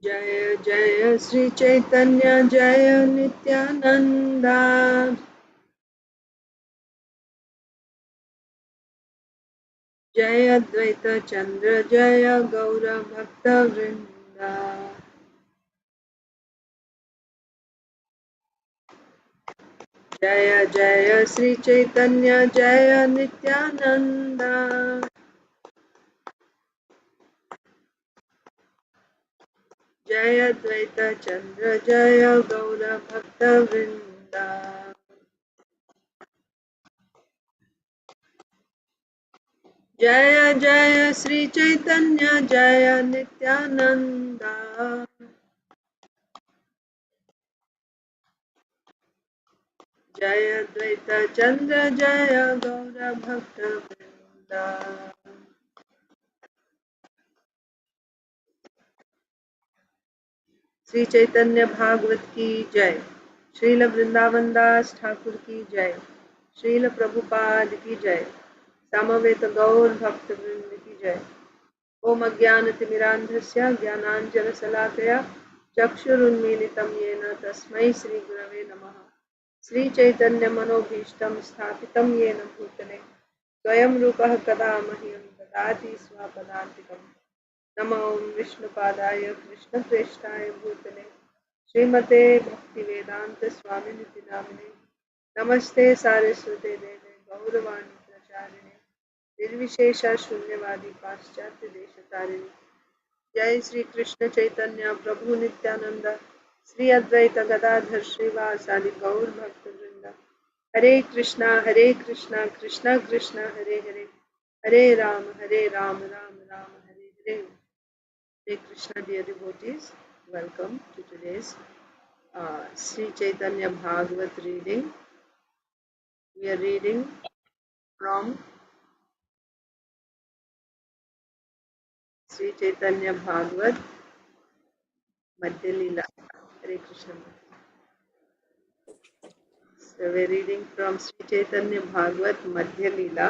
जय जय श्री चैतन्य जय नित्यानंदा। जय अद्वैत चंद्र जय गौर भक्त वृंदा। जय जय श्री चैतन्य जय नित्यानंदा। जय अद्वैत चंद्र जय गौर भक्त वृंदा। जय जय श्री चैतन्य जय नित्यानंदा। जय अद्वैत चंद्र जय गौर भक्त वृंदा। श्री चैतन्य भागवत की जय। श्रील वृंदावन दास ठाकुर की जय। श्रील प्रभुपाद की जय। समवेत गौर भक्त वृंद की जय। ओम अज्ञानतिमिरान्धस्य ज्ञानाञ्जनशलाकया चक्षुरुन्मीलितं येन तस्मै श्रीगुरवे नमः। श्रीचैतन्यमनोभीष्टं स्थापितं येन भूतले स्वयं रूपः कदा मह्यं ददाति स्वपदान्तिकम्। नमो विष्णुपादाय कृष्णप्रेष्ठाय भूतले श्रीमते भक्तिवेदांत स्वामिनिति नामिने। नमस्ते सारस्वते देवे गौरवाणी प्रचारिणे निर्विशेष शून्यवादी पाश्चात्य देशतारिणे। जय श्री कृष्ण चैतन्य प्रभु नित्यानंद श्री अद्वैत गदाधर श्रीवासादि गौर भक्त वृंद। हरे कृष्णा कृष्णा कृष्णा हरे हरे, हरे Ram Ram Ram Hare Hare. Hare Krishna, dear devotees, welcome to today's Sri Chaitanya Bhagavat reading. We are reading from Sri Chaitanya Bhagavat Madhya Leela. Hare Krishna. So we are reading from Sri Chaitanya Bhagavat Madhya Leela.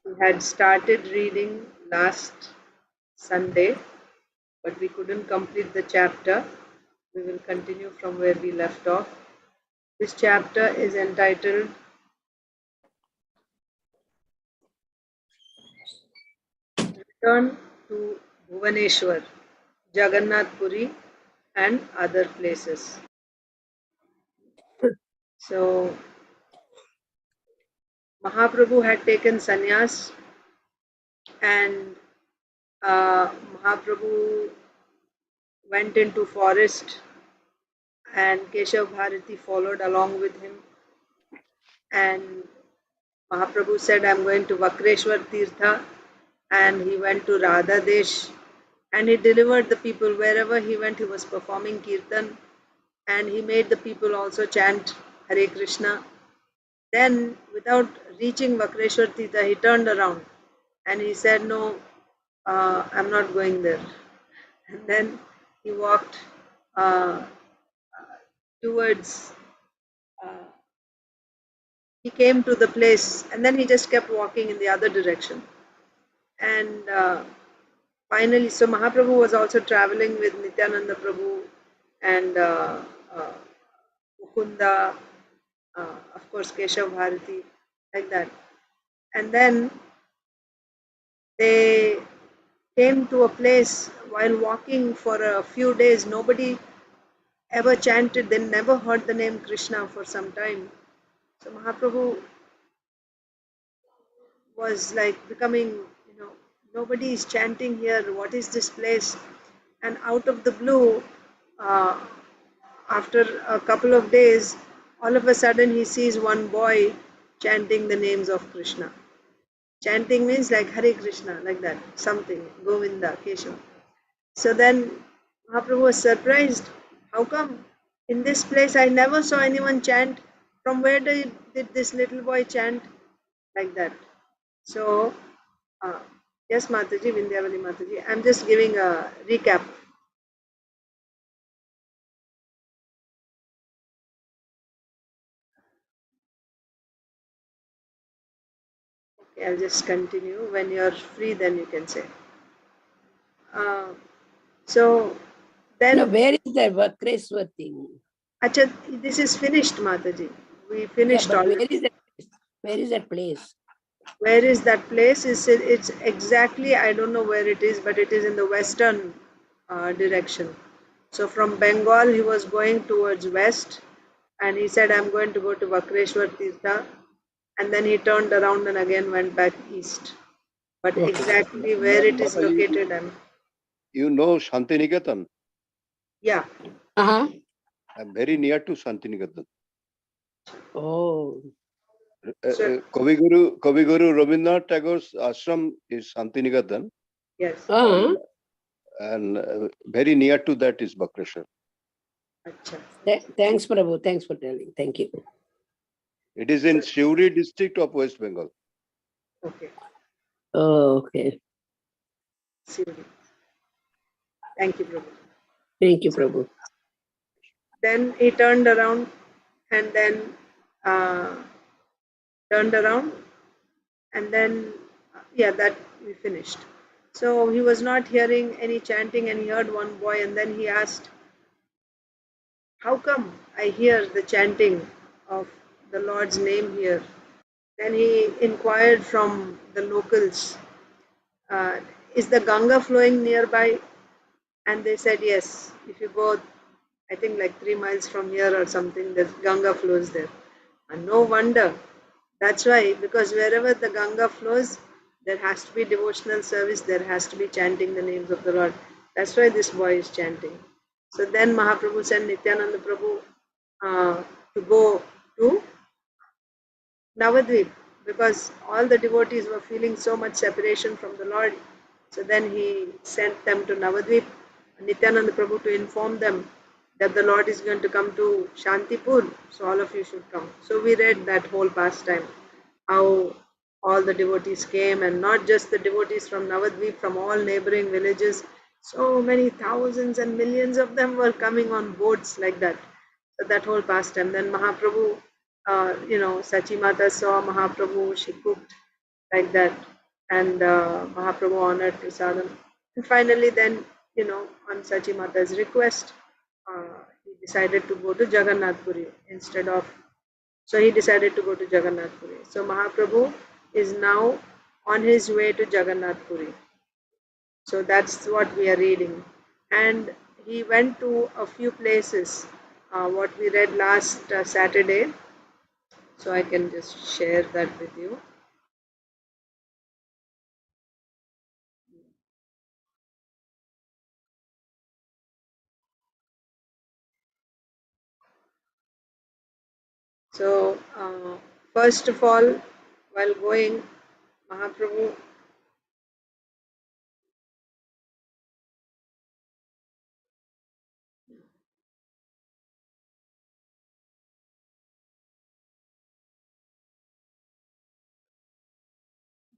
We had started reading last Sunday, but we couldn't complete the chapter. We will continue from where we left off. This chapter is entitled Return to Bhuvaneshwar, Jagannath Puri and other places. So Mahaprabhu had taken sannyas, and Mahaprabhu went into forest, and Keshav Bharati followed along with him. And Mahaprabhu said, I'm going to Vakreshwar Tirtha, and he went to Radha Desh, and he delivered the people wherever he went. He was performing kirtan, and he made the people also chant Hare Krishna. Then, without reaching Vakreshwar Tirtha, he turned around and he said, no, I'm not going there. And then he walked towards, he came to the place, and then he just kept walking in the other direction. And finally, so Mahaprabhu was also traveling with Nityananda Prabhu and Mukunda, of course, Keshav Bharati, like that. And then they came to a place while walking for a few days. Nobody ever chanted, they never heard the name Krishna for some time. So Mahaprabhu was like becoming, nobody is chanting here, what is this place? And out of the blue, uh, after a couple of days, all of a sudden he sees one boy chanting the names of Krishna. Chanting means like Hare Krishna, like that, something, Govinda, Keshav. So then Mahaprabhu was surprised. How come in this place I never saw anyone chant? From where did this little boy chant? Like that. So, yes, Mataji, Vindhyavali Mataji, I'm just giving a recap. Okay, I'll just continue. When you're free, then you can say. Uh, So then, now, where is the Vakreshwar thing? Acha, this is finished, Mataji. We Yeah, finished but already. where is that? Where is that place? Where is that place? It's exactly, I don't know where it is, but it is in the western direction. So from Bengal, he was going towards west, and he said, "I'm going to go to Vakreshwar Tirtha," and then he turned around and again went back east. But Okay. exactly where it is Mataji, located, you know Shantiniketan? yeah, Uh-huh. I'm very near to Shantiniketan. Oh. so Kaviguru Rabindranath Tagore's ashram is Shantiniketan, yes, Uh-huh. and very near to that is Bakreshwar. acha. Thanks, Prabhu. Thanks for telling. Thank you. It is in Shiuri district of West Bengal. Okay, Oh, okay. Sivri. Thank you, Prabhu. Thank you, So Prabhu. then he turned around and then uh, turned around and then yeah, that we finished. So he was not hearing any chanting, and he heard one boy, and then he asked, "How come I hear the chanting of the Lord's name here?" Then he inquired from the locals, uh, "Is the Ganga flowing nearby?" And they said, "Yes. If you go, I think like 3 miles from here or something, the Ganga flows there." And no wonder. That's why, because wherever the Ganga flows, there has to be devotional service, there has to be chanting the names of the Lord. That's why this boy is chanting. So then Mahaprabhu sent Nityananda Prabhu to go to Navadvip, because all the devotees were feeling so much separation from the Lord. So then he sent them to Navadvip, Nityananda Prabhu, to inform them that the Lord is going to come to Shantipur, so all of you should come. So we read that whole pastime, how all the devotees came, and not just the devotees from Navadvip, from all neighboring villages. So many thousands and millions of them were coming on boats like that. So that whole pastime. Then Mahaprabhu, Sachi Mata saw Mahaprabhu, she cooked like that, and Mahaprabhu honored Prasadam. And finally, then, on Sachi Mata's request, he decided to go to Jagannath Puri instead of. So he decided to go to Jagannath Puri. So Mahaprabhu is now on his way to Jagannath Puri. So that's what we are reading. And he went to a few places, what we read last Saturday. So I can just share that with you. So, first of all, while going, Mahaprabhu,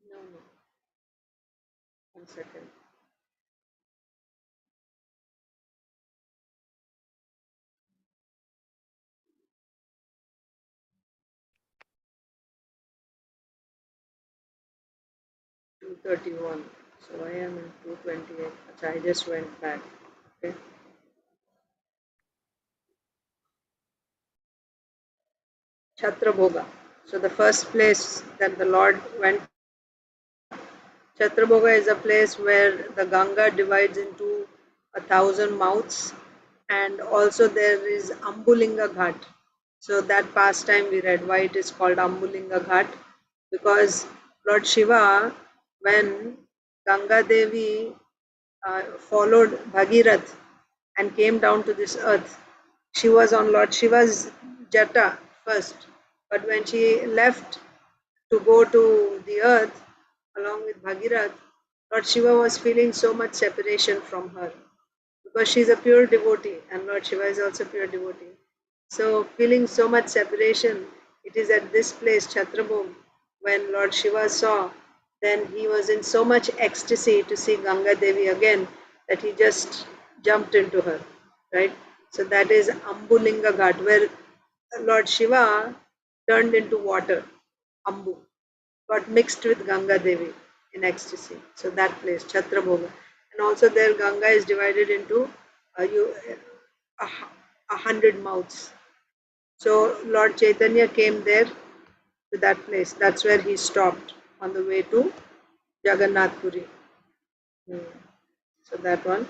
no, no, 1 second. Two 231. So I am in 228. Achha, I just went back. Okay. Chhatrabhoga. So the first place that the Lord went, Chhatrabhoga, is a place where the Ganga divides into 1,000 mouths, and also there is Ambulinga Ghat. So that pastime we read why it is called Ambulinga Ghat, because Lord Shiva, when Ganga Devi followed Bhagirath and came down to this earth, she was on Lord Shiva's jata first, but when she left to go to the earth along with Bhagirath, Lord Shiva was feeling so much separation from her, because she's a pure devotee and Lord Shiva is also pure devotee. So, feeling so much separation, it is at this place, Chhatrabhog, when Lord Shiva saw, then he was in so much ecstasy to see Ganga Devi again that he just jumped into her, right? So, that is Ambulinga Ghat, where Lord Shiva turned into water, Ambu, got mixed with Ganga Devi in ecstasy. So, that place, Chhatrabhoga. and also there Ganga is divided into a 100 mouths. So Lord Chaitanya came there to that place. That's where he stopped on the way to Jagannath Puri. So that one.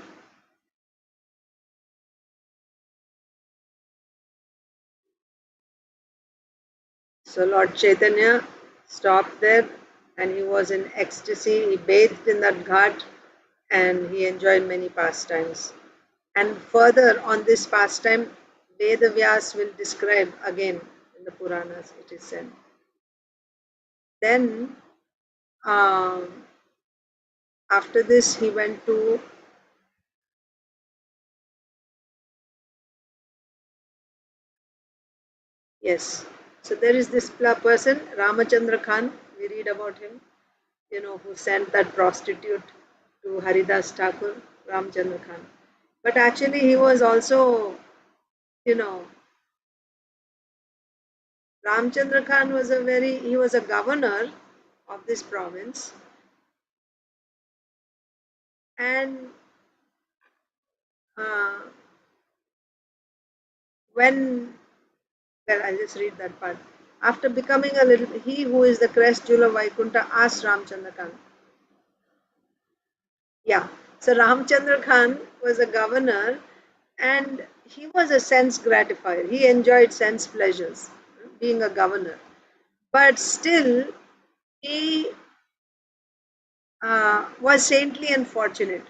So Lord Chaitanya stopped there and he was in ecstasy. He bathed in that ghat and he enjoyed many pastimes. And further on this pastime, Vedavyas will describe again in the Puranas, it is said. Then, after this, he went to yes. So there is this person, Ramachandra Khan. We read about him, who sent that prostitute to Haridas Thakur, Ramchandra Khan. But actually, he was also, you know, Ramchandra Khan was he was a governor of this province. And uh, I'll just read that part. After becoming a little, he who is the crest jewel of Vaikunta asked Ramchandra Khan. Yeah. So Ramchandra Khan was a governor and he was a sense gratifier. He enjoyed sense pleasures, being a governor. But still, he was saintly and fortunate.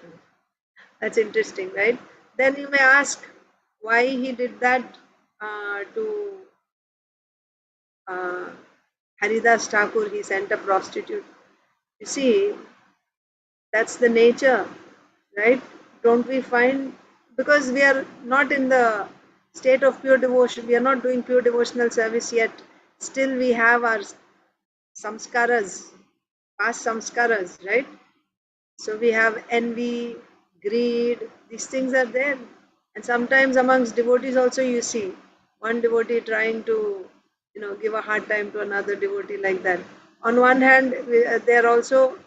That's interesting, right? Then you may ask why he did that to uh, Haridas Thakur. He sent a prostitute. You see, that's the nature, right? Don't we find, because we are not in the state of pure devotion, we are not doing pure devotional service yet, still we have our samskaras, past samskaras, right? So we have envy, greed, these things are there. And sometimes amongst devotees also you see one devotee trying to, give a hard time to another devotee like that. On one hand, they are also,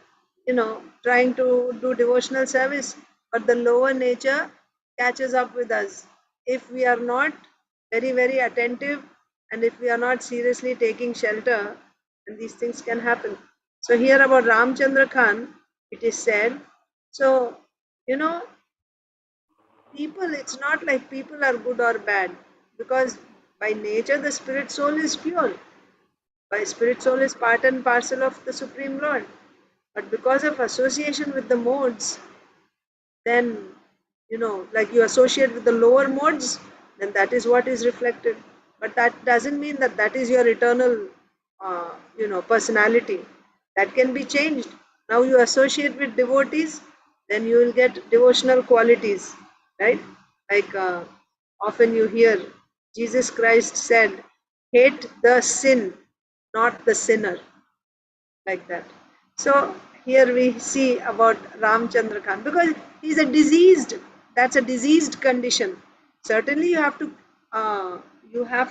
trying to do devotional service, but the lower nature catches up with us. If we are not very, very attentive and if we are not seriously taking shelter, then these things can happen. So here about Ramchandra Khan, it is said, so, people, it's not like people are good or bad, because by nature the spirit soul is pure. By spirit soul is part and parcel of the Supreme Lord. But because of association with the modes, then, like you associate with the lower modes, then that is what is reflected. But that doesn't mean that that is your eternal, personality. That can be changed. Now you associate with devotees, then you will get devotional qualities, right? Like often you hear Jesus Christ said, hate the sin, not the sinner, like that. So here we see about Ramchandra Khan, because he's a diseased, that's a diseased condition. Certainly you have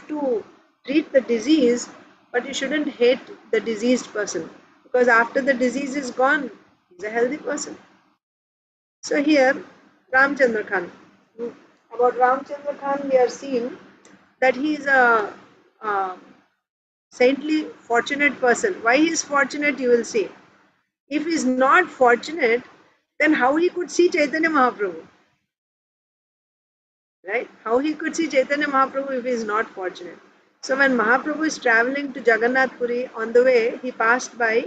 to treat the disease, but you shouldn't hate the diseased person, because after the disease is gone, he's a healthy person. So here Ramchandra Khan. About Ramchandra Khan, we are seeing that he is a saintly, fortunate person. Why he is fortunate, you will see. If he is not fortunate, then how he could see Chaitanya Mahaprabhu? Right? How he could see Chaitanya Mahaprabhu if he is not fortunate? So when Mahaprabhu is traveling to Jagannath Puri, on the way he passed by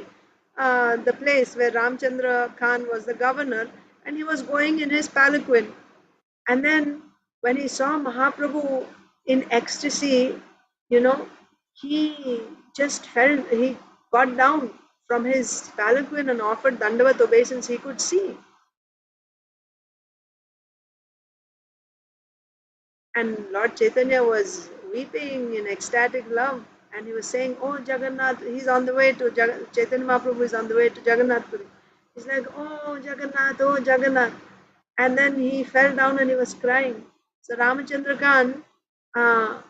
the place where Ramchandra Khan was the governor, and he was going in his palanquin. And then when he saw Mahaprabhu in ecstasy, you know, he just felt, he got down from his palanquin and offered Dandavat obeisance. He could see. And Lord Chaitanya was weeping in ecstatic love. And he was saying, oh Jagannath, he's on the way to Chaitanya Mahaprabhu is on the way to Jagannath Puri. He's like, oh Jagannath, oh Jagannath. And then he fell down and he was crying. So Ramachandra Khan, uh,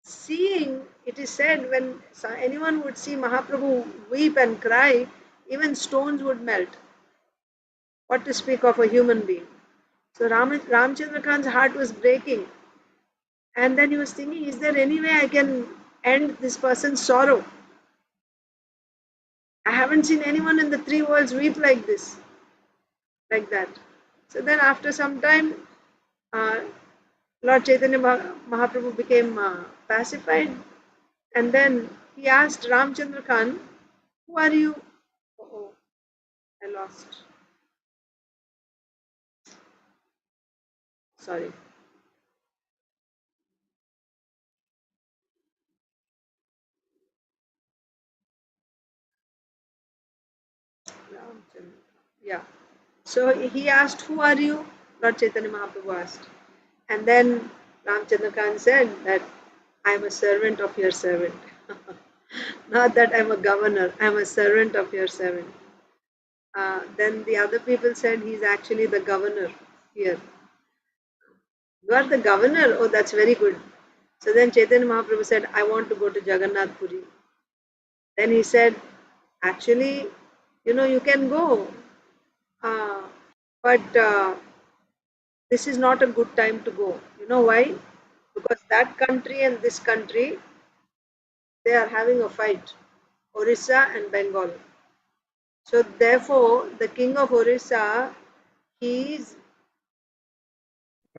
seeing, it is said, when anyone would see Mahaprabhu weep and cry, even stones would melt. What to speak of a human being? So Ramchandra Khan's heart was breaking. And then he was thinking, is there any way I can end this person's sorrow? I haven't seen anyone in the three worlds weep like this, like that. So then after some time, uh, Lord Chaitanya Mahaprabhu became pacified, and then he asked Ramchandra Khan, who are you? Oh, I lost. Sorry. Ramchandra. Yeah. So he asked, who are you? Lord Chaitanya Mahaprabhu asked. And then Ramchandra Khan said that I am a servant of your servant. Not that I'm a governor, I'm a servant of your servant. Then the other people said he's actually the governor here. You are the governor? Oh, that's very good. So then Chaitanya Mahaprabhu said, I want to go to Jagannath Puri. Then he said, actually, you can go. Uh, but this is not a good time to go. You know why? Because that country and this country, they are having a fight. Orissa and Bengal. So therefore, the king of Orissa, he is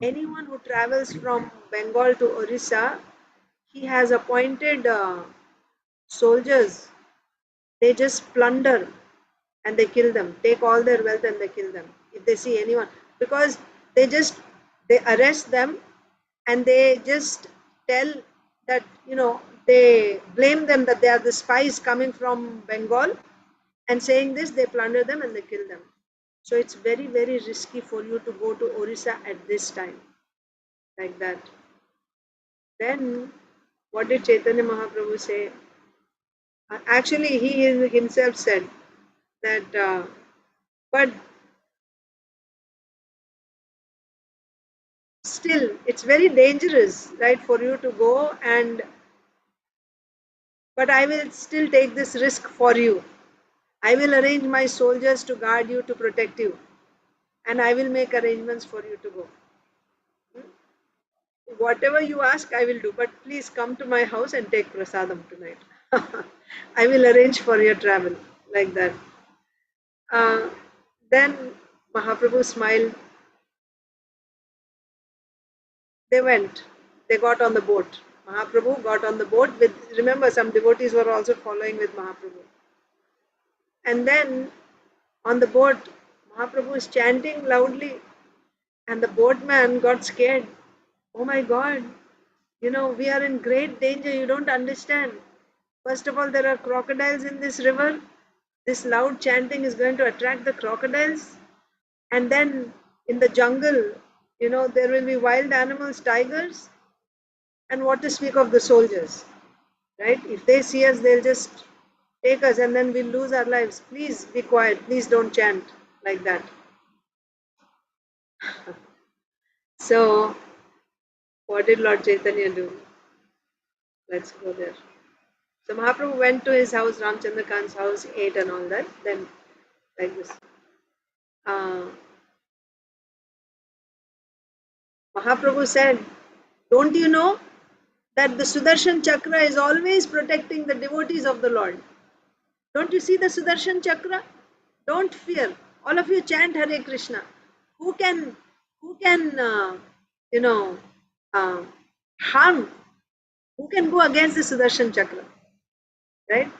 anyone who travels from Bengal to Orissa, he has appointed soldiers. They just plunder and they kill them, take all their wealth and they kill them if they see anyone, because they arrest them and they just tell that they blame them that they are the spies coming from Bengal, and saying this they plunder them and they kill them. So it's very, very risky for you to go to Orissa at this time, like that. Then what did Chaitanya Mahaprabhu say? Actually, he himself said that, but still, it's very dangerous, right, for you to go but I will still take this risk for you. I will arrange my soldiers to guard you, to protect you, and I will make arrangements for you to go. Whatever you ask, I will do, but please come to my house and take prasadam tonight. I will arrange for your travel, like that. Uh, then Mahaprabhu smiled. They went. They got on the boat. Mahaprabhu got on the boat with, remember, some devotees were also following with Mahaprabhu. And then on the boat, Mahaprabhu is chanting loudly, and the boatman got scared. Oh my God, we are in great danger. You don't understand. First of all, there are crocodiles in this river. This loud chanting is going to attract the crocodiles. And then in the jungle, there will be wild animals, tigers. And what to speak of the soldiers, right? If they see us, they'll just take us and then we'll lose our lives. Please be quiet. Please don't chant like that. So, what did Lord Chaitanya do? Let's go there. So Mahaprabhu went to his house, Ramchandra Khan's house, ate and all that. Then, like this. Uh, Mahaprabhu said, don't you know that the Sudarshan Chakra is always protecting the devotees of the Lord? Don't you see the Sudarshan Chakra? Don't fear. All of you chant Hare Krishna. Who can, you know, uh, harm? Who can go against the Sudarshan Chakra? Right?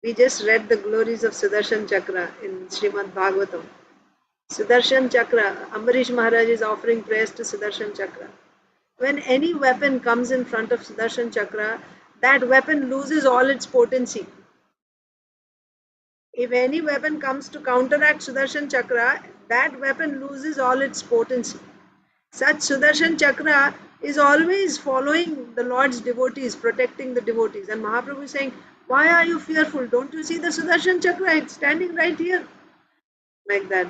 We just read the glories of Sudarshan Chakra in Srimad Bhagavatam. Sudarshan Chakra, Ambarish Maharaj is offering prayers to Sudarshan Chakra. When any weapon comes in front of Sudarshan Chakra, that weapon loses all its potency. If any weapon comes to counteract Sudarshan Chakra, that weapon loses all its potency. Such Sudarshan Chakra is always following the Lord's devotees, protecting the devotees. And Mahaprabhu is saying, why are you fearful? Don't you see the Sudarshan Chakra? It's standing right here. Like that.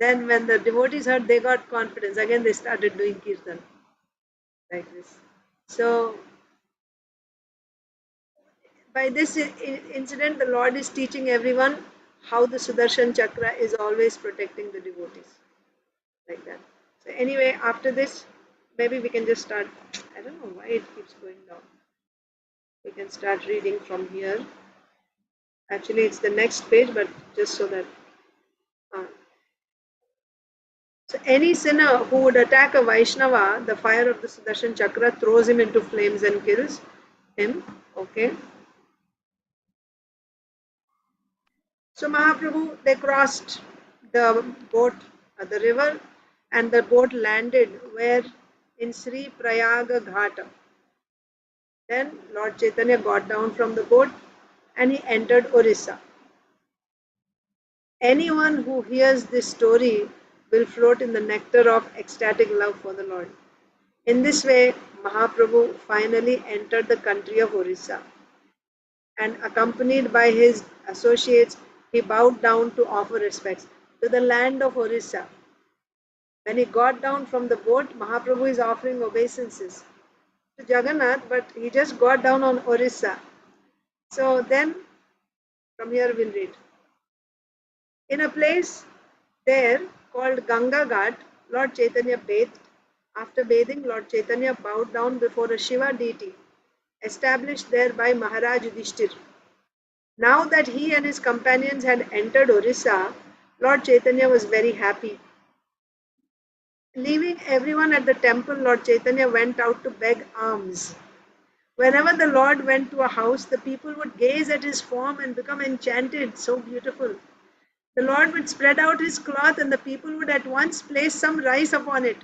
Then when the devotees heard, they got confidence. Again, they started doing kirtan. Like this. So, by this incident, the Lord is teaching everyone how the Sudarshan Chakra is always protecting the devotees. Like that. So anyway, after this, maybe we can just start. I don't know why it keeps going down. We can start reading from here. Actually, it's the next page, but just so that. Uh, so any sinner who would attack a Vaishnava, the fire of the Sudarshan Chakra throws him into flames and kills him. Okay. So Mahaprabhu, they crossed the boat, the river, and the boat landed where in Sri Prayaga Ghat. Then Lord Chaitanya got down from the boat and he entered Orissa. Anyone who hears this story will float in the nectar of ecstatic love for the Lord. In this way, Mahaprabhu finally entered the country of Orissa, and accompanied by his associates, he bowed down to offer respects to the land of Orissa. When he got down from the boat, Mahaprabhu is offering obeisances to Jagannath, but he just got down on Orissa. So then, from here we'll read. In a place there called Ganga Ghat, Lord Chaitanya bathed. After bathing, Lord Chaitanya bowed down before a Shiva deity established there by Maharaj Yudhishthir. Now that he and his companions had entered Orissa, Lord Chaitanya was very happy. Leaving everyone at the temple, Lord Chaitanya went out to beg alms. Whenever the Lord went to a house, the people would gaze at his form and become enchanted, so beautiful. The Lord would spread out his cloth and the people would at once place some rice upon it.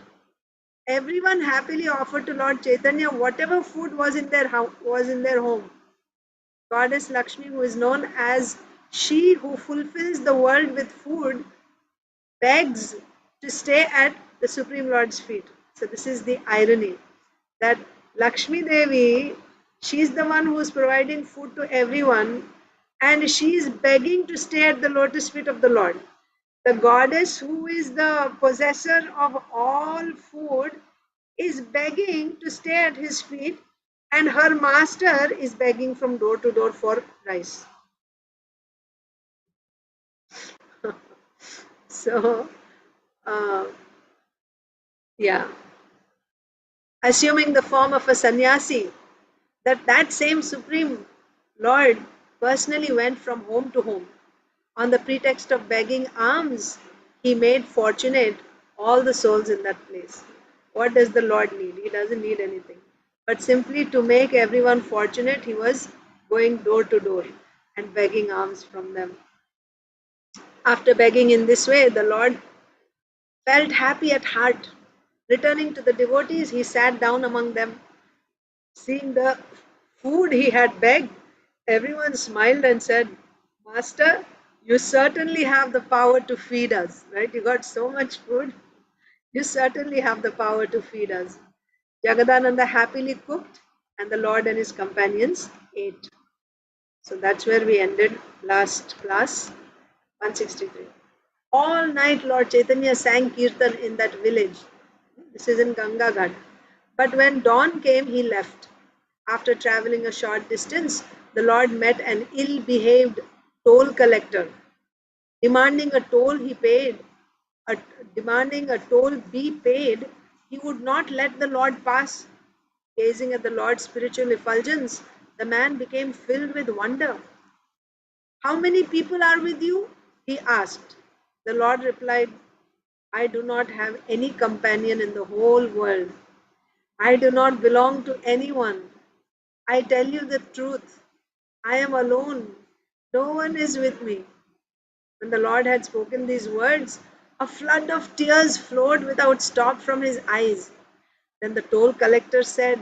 Everyone happily offered to Lord Chaitanya whatever food was in their home. Goddess Lakshmi, who is known as she who fulfills the world with food, begs to stay at the Supreme Lord's feet. So this is the irony that Lakshmi Devi, she's the one who is providing food to everyone and she is begging to stay at the lotus feet of the Lord. The goddess who is the possessor of all food is begging to stay at his feet and her master is begging from door to door for rice. So, uh, yeah, assuming the form of a sannyasi, that same Supreme Lord personally went from home to home. On the pretext of begging alms, he made fortunate all the souls in that place. What does the Lord need? He doesn't need anything. But simply to make everyone fortunate, he was going door to door and begging alms from them. After begging in this way, the Lord felt happy at heart. Returning to the devotees, he sat down among them. Seeing the food he had begged, everyone smiled and said, Master, you certainly have the power to feed us, right? You got so much food. You certainly have the power to feed us. Jagadananda happily cooked, and the Lord and his companions ate. So that's where we ended last class, 163. All night Lord Chaitanya sang Kirtan in that village. This is in Ganga Ghat. But when dawn came, he left. After traveling a short distance, the Lord met an ill-behaved toll collector. Demanding a toll demanding a toll be paid, he would not let the Lord pass. Gazing at the Lord's spiritual effulgence, the man became filled with wonder. How many people are with you? He asked. The Lord replied, I do not have any companion in the whole world. I do not belong to anyone. I tell you the truth. I am alone. No one is with me. When the Lord had spoken these words, a flood of tears flowed without stop from his eyes. Then the toll collector said,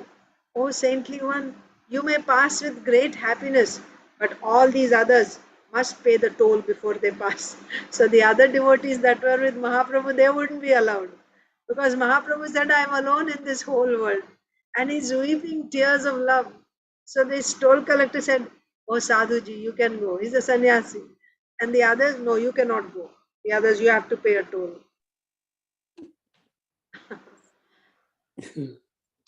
O saintly one, you may pass with great happiness, but all these others must pay the toll before they pass. So the other devotees that were with Mahaprabhu, they wouldn't be allowed. Because Mahaprabhu said, I am alone in this whole world. And he's weeping tears of love. So this toll collector said, Oh Sadhuji, you can go. He's a sannyasi. And the others, no, you cannot go. The others, you have to pay a toll.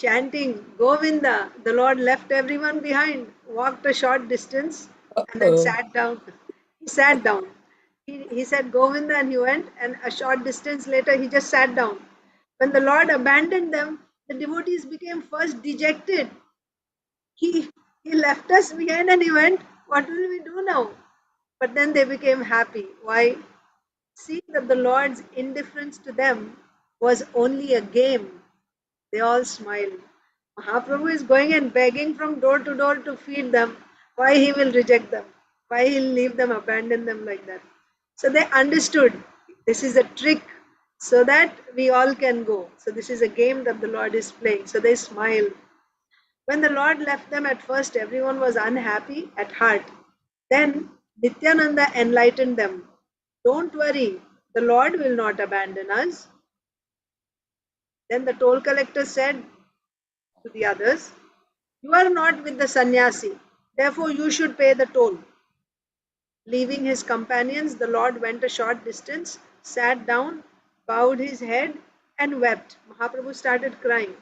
Chanting Govinda, the Lord left everyone behind, walked a short distance, and then sat down. He sat down. He said Govinda and he went, and a short distance later he just sat down. When the Lord abandoned them, the devotees became first dejected. He, he left us behind and he went, what will we do now? But then they became happy. Why? Seeing that the Lord's indifference to them was only a game, they all smiled. Mahaprabhu is going and begging from door to door to feed them. Why he will reject them? Why he'll leave them, abandon them like that? So they understood this is a trick so that we all can go. So this is a game that the Lord is playing. So they smiled. When the Lord left them at first, everyone was unhappy at heart. Then Nityananda enlightened them. Don't worry, the Lord will not abandon us. Then the toll collector said to the others, you are not with the sannyasi, therefore you should pay the toll. Leaving his companions, the Lord went a short distance, sat down, bowed his head, and wept. Mahaprabhu started crying.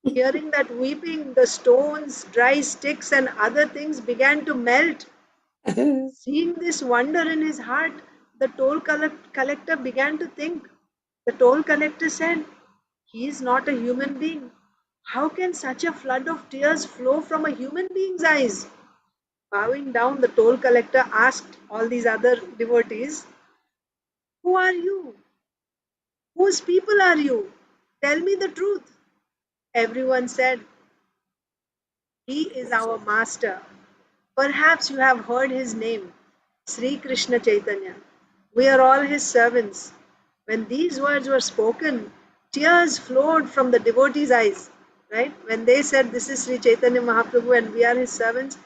Hearing that weeping, the stones, dry sticks, and other things began to melt. Seeing this wonder in his heart, the toll collector began to think. The toll collector said, he is not a human being. How can such a flood of tears flow from a human being's eyes? Bowing down, the toll collector asked all these other devotees, who are you? Whose people are you? Tell me the truth. Everyone said, he is our master. Perhaps you have heard his name, Sri Krishna Chaitanya. We are all his servants. When these words were spoken, tears flowed from the devotees' eyes. Right? When they said, this is Sri Chaitanya Mahaprabhu and we are his servants,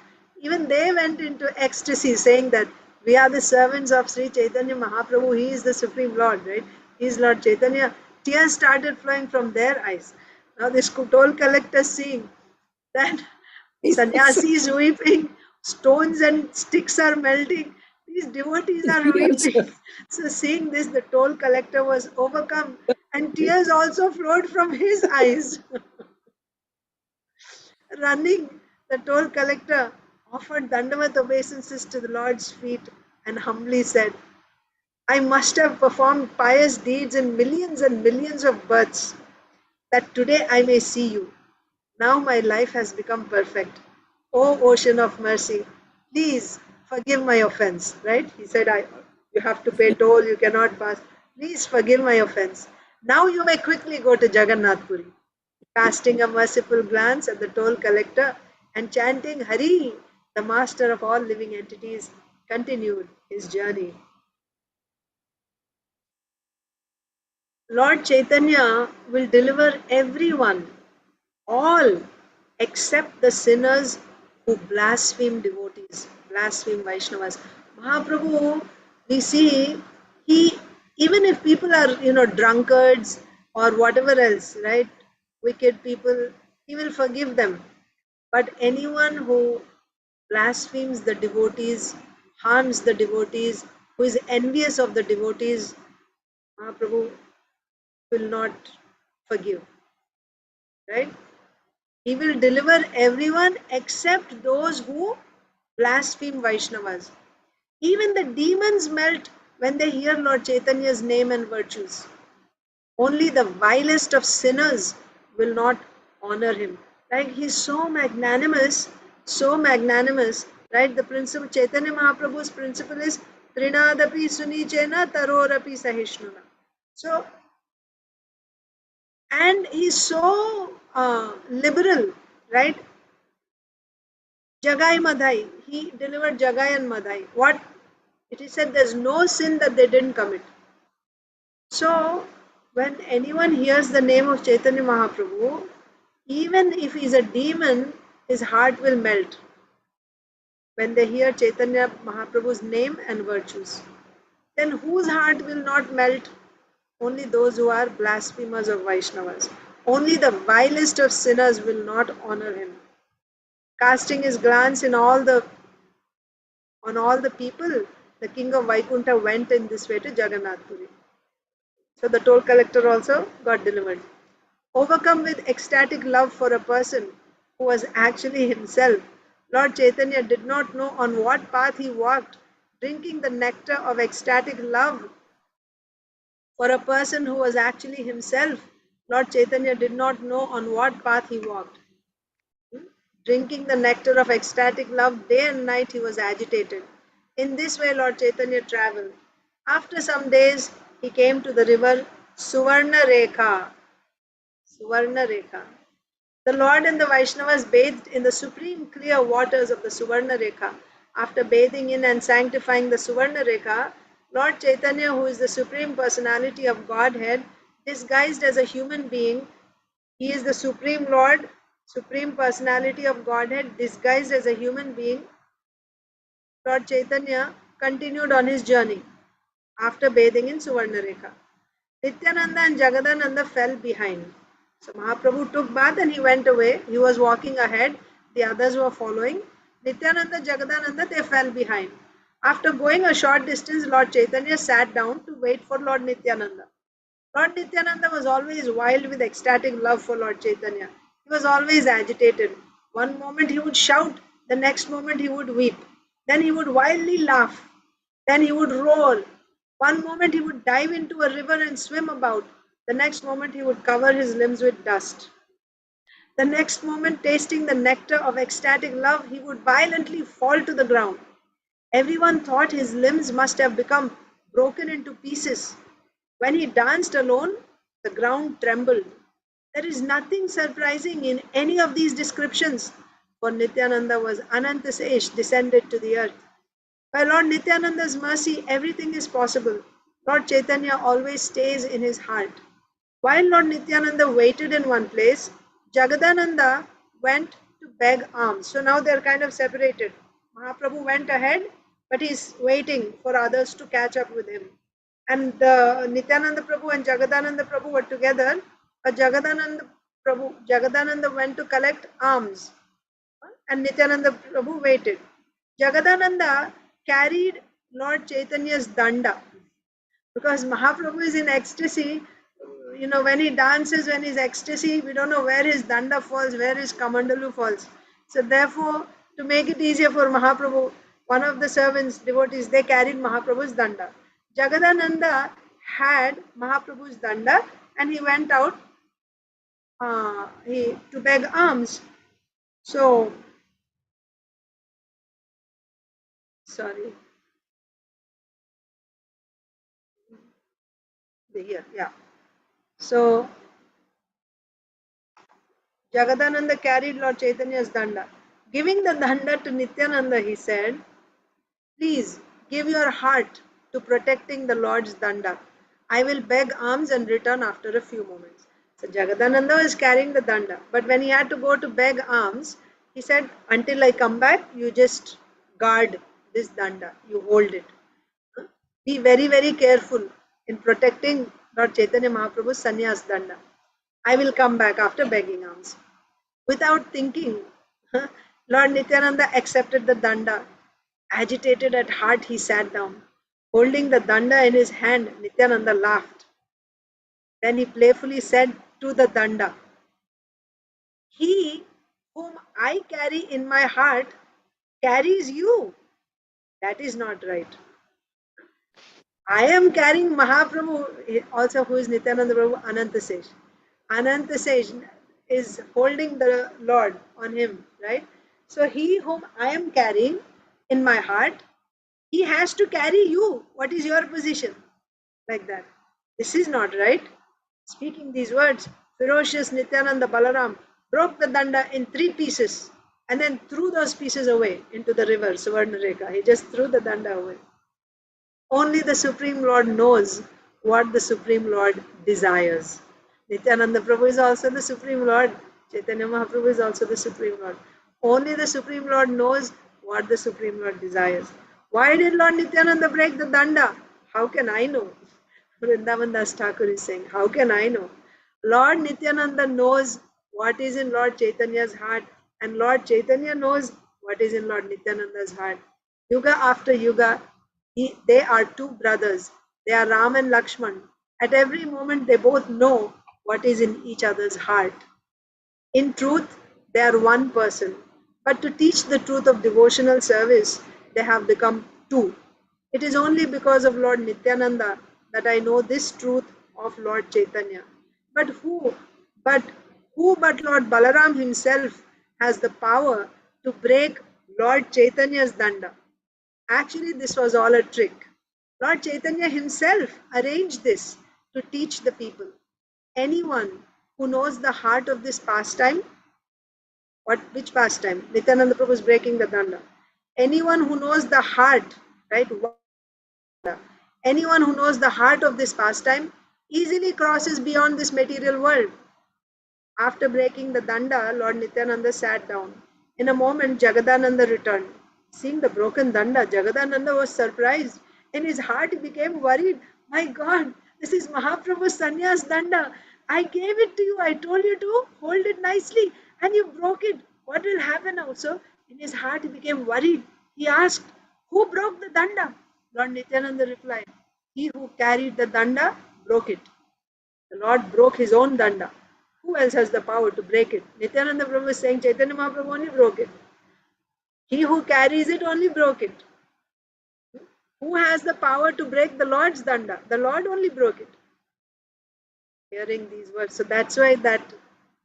even they went into ecstasy saying that we are the servants of Sri Chaitanya Mahaprabhu. He is the Supreme Lord, right? He is Lord Chaitanya. Tears started flowing from their eyes. Now this toll collector seeing that sannyasi is weeping, stones and sticks are melting, these devotees are weeping. So seeing this, the toll collector was overcome and tears also flowed from his eyes. Running, the toll collector offered Dandavat obeisances to the Lord's feet and humbly said, I must have performed pious deeds in millions and millions of births, that today I may see you. Now my life has become perfect. O ocean of mercy, please forgive my offense. Right? He said, you have to pay toll, you cannot pass. Please forgive my offense. Now you may quickly go to Jagannath Puri. Casting a merciful glance at the toll collector and chanting Hari, the master of all living entities, continued his journey. Lord Chaitanya will deliver everyone, all except the sinners who blaspheme devotees, blaspheme Vaishnavas. Mahaprabhu, we see, he, even if people are, drunkards or whatever else, right, wicked people, he will forgive them. But anyone who blasphemes the devotees, harms the devotees, who is envious of the devotees, Mahaprabhu will not forgive, right? He will deliver everyone except those who blaspheme Vaishnavas. Even the demons melt when they hear Lord Chaitanya's name and virtues. Only the vilest of sinners will not honor him. Like he's so magnanimous, right? The principle, Chaitanya Mahaprabhu's principle is Trinadapi Sunichena Tarorapi Sahishnuna. So, and he's so liberal, right? Jagai Madhai, he delivered Jagai and Madhai. What? It is said there's no sin that they didn't commit. So, when anyone hears the name of Chaitanya Mahaprabhu, even if he's a demon, his heart will melt when they hear Chaitanya Mahaprabhu's name and virtues. Then whose heart will not melt? Only those who are blasphemers of Vaishnavas. Only the vilest of sinners will not honor him. Casting his glance on all the people, the king of Vaikuntha went in this way to Jagannath Puri. So the toll collector also got delivered. Overcome with ecstatic love for a person who was actually himself, Lord Chaitanya did not know on what path he walked, drinking the nectar of ecstatic love for a person who was actually himself. Lord Chaitanya did not know on what path he walked. Drinking the nectar of ecstatic love day and night, he was agitated. In this way, Lord Chaitanya traveled. After some days, he came to the river Suvarna Rekha. Suvarna Rekha. The Lord and the Vaishnavas bathed in the supreme clear waters of the Suvarna Rekha. After bathing in and sanctifying the Suvarna Rekha, Lord Chaitanya, who is the Supreme Personality of Godhead, disguised as a human being, he is the Supreme Lord, Supreme Personality of Godhead, disguised as a human being. Lord Chaitanya continued on his journey after bathing in Suvarnarekha. Nityananda and Jagadananda fell behind. So Mahaprabhu took bath and he went away. He was walking ahead. The others were following. Nityananda, Jagadananda, they fell behind. After going a short distance, Lord Chaitanya sat down to wait for Lord Nityananda. Lord Nityananda was always wild with ecstatic love for Lord Chaitanya. He was always agitated. One moment he would shout, the next moment he would weep. Then he would wildly laugh. Then he would roar. One moment he would dive into a river and swim about. The next moment he would cover his limbs with dust. The next moment, tasting the nectar of ecstatic love, he would violently fall to the ground. Everyone thought his limbs must have become broken into pieces. When he danced alone, the ground trembled. There is nothing surprising in any of these descriptions, for Nityananda was Anantasesh, descended to the earth. By Lord Nityananda's mercy, everything is possible. Lord Chaitanya always stays in his heart. While Lord Nityananda waited in one place, Jagadananda went to beg alms. So now they're kind of separated. Mahaprabhu went ahead, but he's waiting for others to catch up with him. And Nityananda Prabhu and Jagadananda Prabhu were together, but Jagadananda went to collect alms, and Nityananda Prabhu waited. Jagadananda carried Lord Chaitanya's danda because Mahaprabhu is in ecstasy. You know, when he dances, when he's ecstasy, we don't know where his danda falls, where his kamandalu falls. So therefore, to make it easier for Mahaprabhu, one of the servants, devotees, they carried Mahaprabhu's danda. Jagadananda had Mahaprabhu's danda and he went out to beg alms. So, sorry. Here, yeah. So, Jagadananda carried Lord Chaitanya's danda. Giving the danda to Nityananda, he said, please give your heart to protecting the Lord's danda. I will beg alms and return after a few moments. So Jagadananda was carrying the danda, but when he had to go to beg alms, he said, until I come back, you just guard this danda, you hold it. Be very, very careful in protecting Lord Chaitanya Mahaprabhu's sannyas danda. I will come back after begging alms. Without thinking, Lord Nityananda accepted the danda. Agitated at heart, he sat down. Holding the danda in his hand, Nityananda laughed. Then he playfully said to the danda, he whom I carry in my heart carries you. That is not right. I am carrying Mahaprabhu, also who is Nityananda Prabhu, Anantasesh. Anantasesh is holding the Lord on him, right? So he whom I am carrying in my heart, he has to carry you. What is your position? Like that. This is not right. Speaking these words, ferocious Nityananda Balaram broke the danda in 3 pieces and then threw those pieces away into the river, Suvarnareka. He just threw the danda away. Only the Supreme Lord knows what the Supreme Lord desires. Nityananda Prabhu is also the Supreme Lord. Chaitanya Mahaprabhu is also the Supreme Lord. Only the Supreme Lord knows what the Supreme Lord desires. Why did Lord Nityananda break the danda? How can I know? Vrindavan Das Thakur is saying, how can I know? Lord Nityananda knows what is in Lord Chaitanya's heart, and Lord Chaitanya knows what is in Lord Nityananda's heart. Yuga after yuga, they are 2 brothers. They are Ram and Lakshman. At every moment, they both know what is in each other's heart. In truth, they are one person. But to teach the truth of devotional service, they have become 2. It is only because of Lord Nityananda that I know this truth of Lord Chaitanya. But but who but Lord Balaram himself has the power to break Lord Chaitanya's danda? Actually, this was all a trick. Lord Chaitanya himself arranged this to teach the people. Anyone who knows the heart of this pastime, which pastime? Nityananda Prabhu is breaking the danda. Anyone who knows the heart, right? Anyone who knows the heart of this pastime easily crosses beyond this material world. After breaking the danda, Lord Nityananda sat down. In a moment, Jagadananda returned. Seeing the broken danda, Jagadananda was surprised. In his heart, he became worried. My God, this is Mahaprabhu's sannyas danda. I gave it to you. I told you to hold it nicely, and you broke it. What will happen now? So, in his heart, he became worried. He asked, who broke the danda? Lord Nityananda replied, he who carried the danda broke it. The Lord broke his own danda. Who else has the power to break it? Nityananda Prabhu is saying Chaitanya Mahaprabhu only broke it. He who carries it only broke it. Who has the power to break the Lord's danda? The Lord only broke it. Hearing these words. So that's why that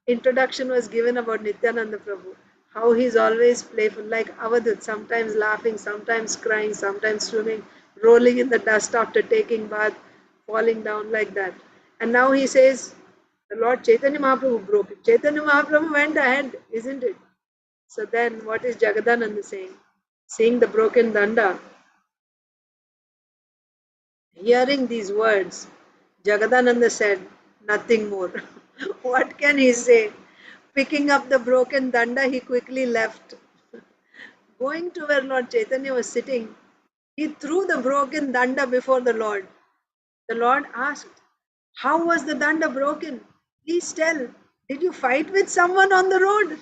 introduction was given about Nityananda Prabhu. How he's always playful, like Avadut, sometimes laughing, sometimes crying, sometimes swimming, rolling in the dust after taking bath, falling down like that. And now he says, the Lord Chaitanya Mahaprabhu broke it. Chaitanya Mahaprabhu went ahead, isn't it? So then what is Jagadananda saying? Seeing the broken danda, hearing these words, Jagadananda said, nothing more. What can he say? Picking up the broken danda, he quickly left. Going to where Lord Chaitanya was sitting, he threw the broken danda before the Lord. The Lord asked, how was the danda broken? Please tell. Did you fight with someone on the road?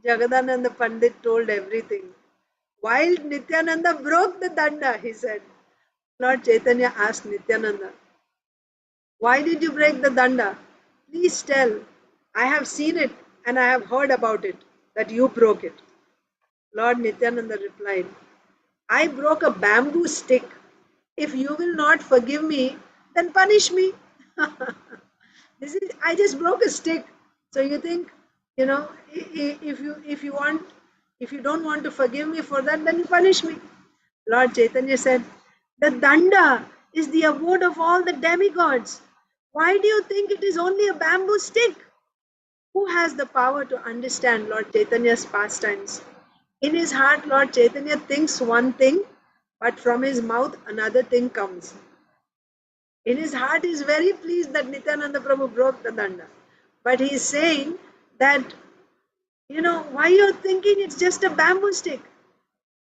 Jagadananda Pandit told everything. While Nityananda broke the danda, he said. Lord Chaitanya asked Nityananda, why did you break the danda? Please tell. I have seen it and I have heard about it, that you broke it. Lord Nityananda replied, I broke a bamboo stick. If you will not forgive me, then punish me. I just broke a stick. So you think, if you don't want to forgive me for that, then you punish me. Lord Chaitanya said, the danda is the abode of all the demigods. Why do you think it is only a bamboo stick? Who has the power to understand Lord Chaitanya's pastimes? In his heart, Lord Chaitanya thinks one thing, but from his mouth another thing comes. In his heart, he is very pleased that Nityananda Prabhu broke the danda. But he is saying that, why you're thinking it's just a bamboo stick?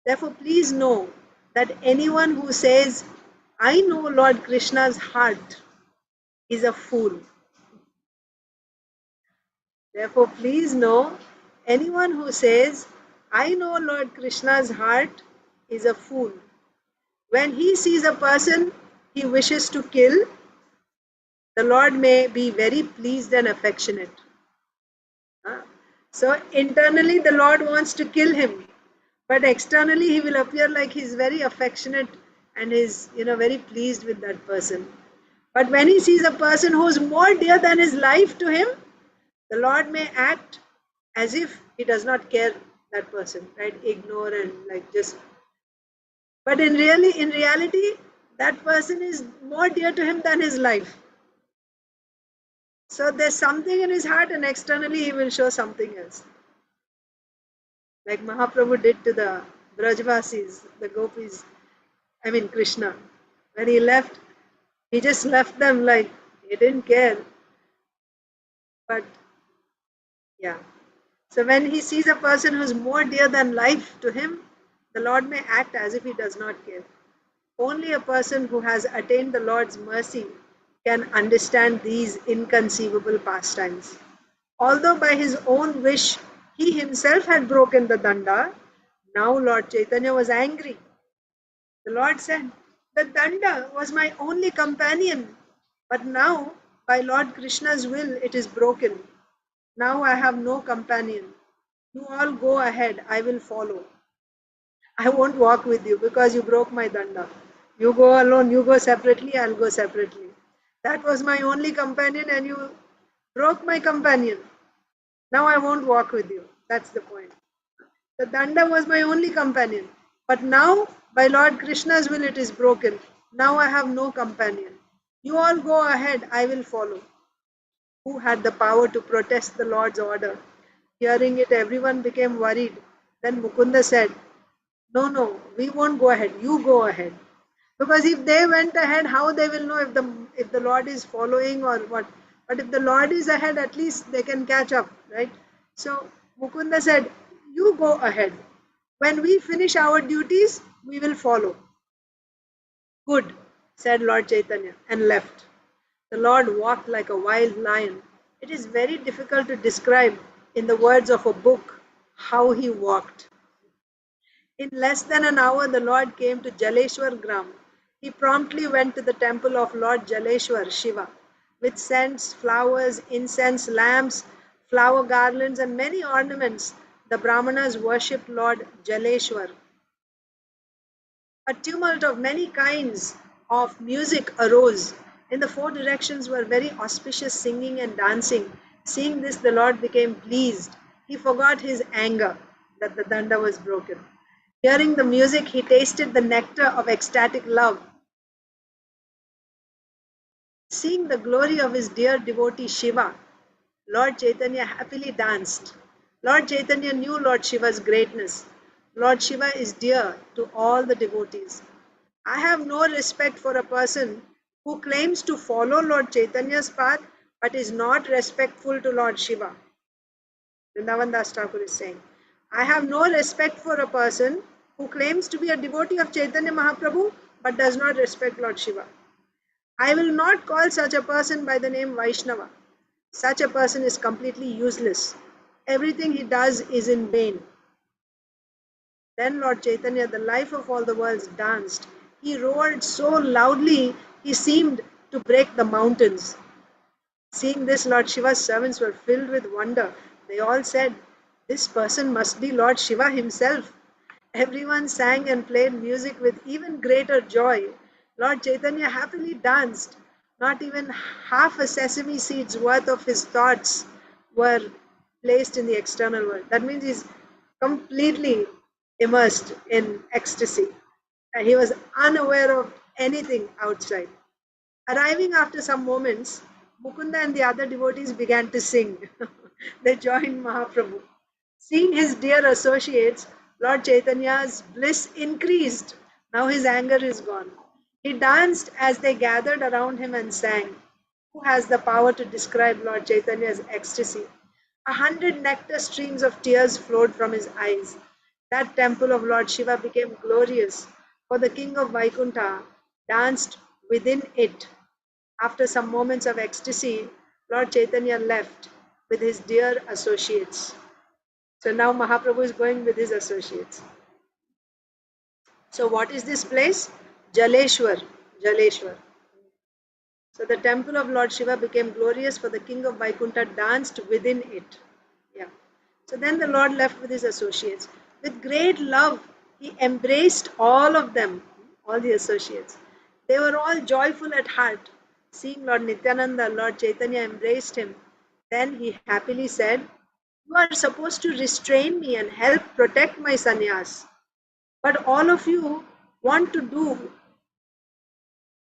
Therefore, please know that anyone who says, I know Lord Krishna's heart, is a fool. Therefore, please know, anyone who says, I know Lord Krishna's heart, is a fool. When he sees a person he wishes to kill, the Lord may be very pleased and affectionate. So internally the Lord wants to kill him, but externally he will appear like he's very affectionate and is very pleased with that person. But when he sees a person who is more dear than his life to him, the Lord may act as if he does not care that person, right? Ignore and like just. But in reality, that person is more dear to him than his life. So there's something in his heart, and externally he will show something else. Like Mahaprabhu did to the Brajvasis, the gopis, Krishna. When he left, he just left them like he didn't care. But yeah. So when he sees a person who's more dear than life to him, the Lord may act as if he does not care. Only a person who has attained the Lord's mercy can understand these inconceivable pastimes. Although by his own wish he himself had broken the danda, now Lord Chaitanya was angry. The Lord said, the danda was my only companion, but now by Lord Krishna's will it is broken. Now I have no companion. You all go ahead, I will follow. I won't walk with you because you broke my danda. You go alone, you go separately, I'll go separately. That was my only companion and you broke my companion. Now I won't walk with you. That's the point. The danda was my only companion. But now, by Lord Krishna's will, it is broken. Now I have no companion. You all go ahead, I will follow. Who had the power to protest the Lord's order? Hearing it, everyone became worried. Then Mukunda said, no, no, we won't go ahead. You go ahead. Because if they went ahead, how they will know if the Lord is following or what? But if the Lord is ahead, at least they can catch up, right? So Mukunda said, you go ahead. When we finish our duties, we will follow. Good, said Lord Chaitanya, and left. The Lord walked like a wild lion. It is very difficult to describe in the words of a book how he walked. In less than an hour, the Lord came to Jaleshwar Gram. He promptly went to the temple of Lord Jaleshwar, Shiva, with scents, flowers, incense, lamps, flower garlands, and many ornaments. The Brahmanas worshipped Lord Jaleshwar. A tumult of many kinds of music arose. In the four directions were very auspicious singing and dancing. Seeing this, the Lord became pleased. He forgot his anger that the danda was broken. Hearing the music, he tasted the nectar of ecstatic love. Seeing the glory of his dear devotee Shiva, Lord Chaitanya happily danced. Lord Chaitanya knew Lord Shiva's greatness. Lord Shiva is dear to all the devotees. I have no respect for a person who claims to follow Lord Chaitanya's path but is not respectful to Lord Shiva. Vrindavan Das Thakur is saying, I have no respect for a person who claims to be a devotee of Chaitanya Mahaprabhu but does not respect Lord Shiva. I will not call such a person by the name Vaishnava. Such a person is completely useless. Everything he does is in vain. Then Lord Chaitanya, the life of all the worlds, danced. He roared so loudly he seemed to break the mountains. Seeing this, Lord Shiva's servants were filled with wonder. They all said, this person must be Lord Shiva himself. Everyone sang and played music with even greater joy. Lord Chaitanya happily danced. Not even half a sesame seed's worth of his thoughts were placed in the external world. That means he's completely immersed in ecstasy. And he was unaware of anything outside. Arriving after some moments, Mukunda and the other devotees began to sing. They joined Mahaprabhu. Seeing his dear associates, Lord Chaitanya's bliss increased. Now his anger is gone. He danced as they gathered around him and sang. Who has the power to describe Lord Chaitanya's ecstasy? 100 nectar streams of tears flowed from his eyes. That temple of Lord Shiva became glorious, for the king of Vaikuntha danced within it. After some moments of ecstasy, Lord Chaitanya left with his dear associates. So now Mahaprabhu is going with his associates. So what is this place? Jaleshwar. Jaleshwar. So the temple of Lord Shiva became glorious, for the king of Vaikuntha danced within it. Yeah. So then the Lord left with his associates. With great love, he embraced all of them, all the associates. They were all joyful at heart. Seeing Lord Nityananda, Lord Chaitanya embraced him. Then he happily said, you are supposed to restrain me and help protect my sannyas. But all of you want to do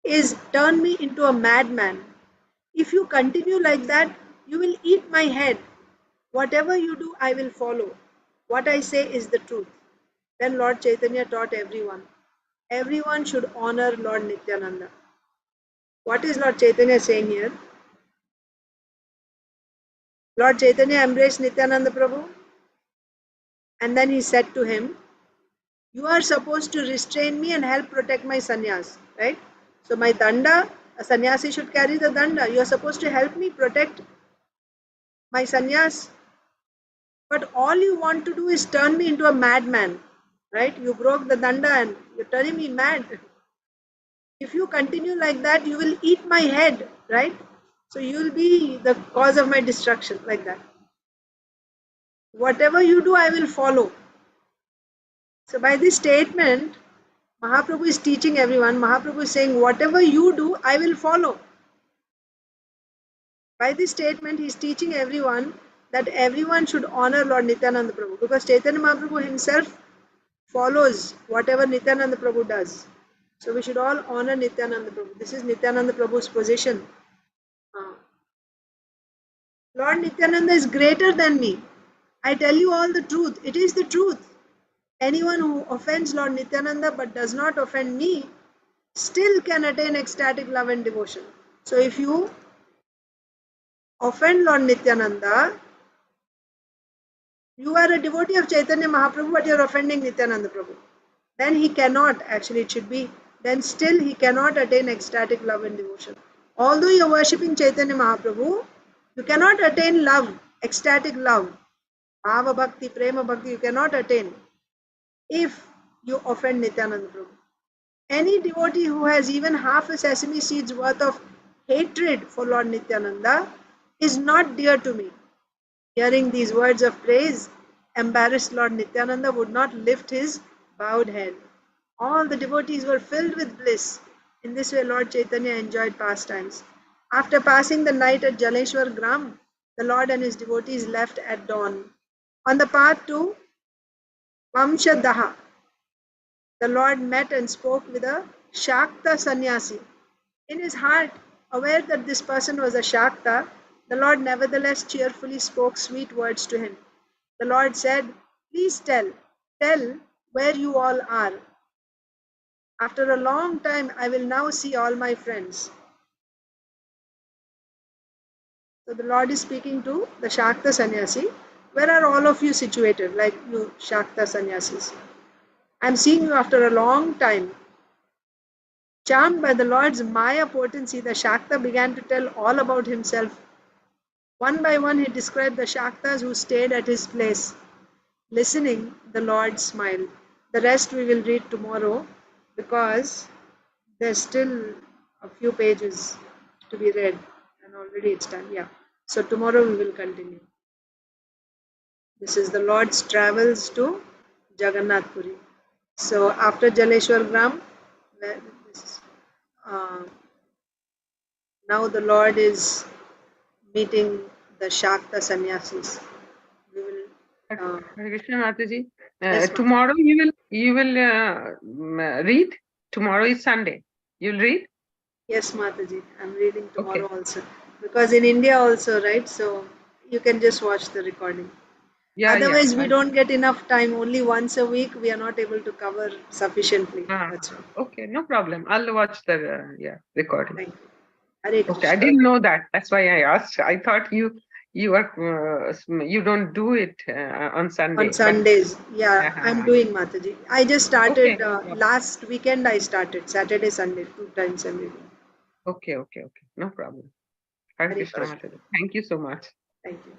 is turn me into a madman. If you continue like that, you will eat my head. Whatever you do, I will follow. What I say is the truth. Then Lord Chaitanya taught everyone. Everyone should honor Lord Nityananda. What is Lord Chaitanya saying here? Lord Chaitanya embraced Nityananda Prabhu and then he said to him, you are supposed to restrain me and help protect my sannyas, right? So my danda, a sannyasi should carry the danda. You are supposed to help me protect my sannyas. But all you want to do is turn me into a madman, right? You broke the danda and you're turning me mad. If you continue like that, you will eat my head, right? So you will be the cause of my destruction, like that. Whatever you do, I will follow. So by this statement, Mahaprabhu is teaching everyone, Mahaprabhu is saying, whatever you do, I will follow. By this statement, he is teaching everyone that everyone should honor Lord Nityananda Prabhu, because Chaitanya Mahaprabhu himself follows whatever Nityananda Prabhu does. So we should all honor Nityananda Prabhu. This is Nityananda Prabhu's position. Lord Nityananda is greater than me. I tell you all the truth. It is the truth. Anyone who offends Lord Nityananda but does not offend me still can attain ecstatic love and devotion. So if you offend Lord Nityananda, you are a devotee of Chaitanya Mahaprabhu, but you are offending Nityananda Prabhu. Then he cannot, actually it should be, then still he cannot attain ecstatic love and devotion. Although you are worshipping Chaitanya Mahaprabhu, you cannot attain love, ecstatic love, Bhava Bhakti, Prema Bhakti, you cannot attain if you offend Nityananda Prabhu. Any devotee who has even half a sesame seed's worth of hatred for Lord Nityananda is not dear to me. Hearing these words of praise, embarrassed Lord Nityananda would not lift his bowed head. All the devotees were filled with bliss. In this way, Lord Chaitanya enjoyed pastimes. After passing the night at Jaleshwar Gram, the Lord and his devotees left at dawn. On the path to Vamshadaha, the Lord met and spoke with a Shakta sannyasi. In his heart, aware that this person was a Shakta, the Lord nevertheless cheerfully spoke sweet words to him. The Lord said, please tell where you all are. After a long time, I will now see all my friends. So the Lord is speaking to the Shakta sannyasi. Where are all of you situated, like you Shakta sannyasis? I am seeing you after a long time. Charmed by the Lord's Maya potency, the Shakta began to tell all about himself. One by one, he described the Shaktas who stayed at his place. Listening, the Lord smiled. The rest we will read tomorrow because there's still a few pages to be read and already it's done. Yeah. So tomorrow we will continue. This is the Lord's travels to Jagannath Puri. So after Jaleshwar Gram, now the Lord is meeting the Shakta sannyasis. We will. Hare Krishna Mataji. Yes, ma'am. Tomorrow you will read. Tomorrow is Sunday. You'll read. Yes, Mataji. I'm reading tomorrow Okay. also because in India also, right? So you can just watch the recording. Yeah. Otherwise, we I'll- don't get enough time. Only once a week, we are not able to cover sufficiently. That's all. Okay, no problem. I'll watch the recording. Thank you. Hare Okay, Krishna. I didn't know that. That's why I asked. I thought you are you don't do it on Sunday. On Sundays, yeah, Uh-huh. I'm doing Mataji. I just started Okay. last weekend. I started Saturday, Sunday, 2 times every day. Okay. No problem. Hare Hare Krishna Krishna. Mataji. Thank you so much. Thank you.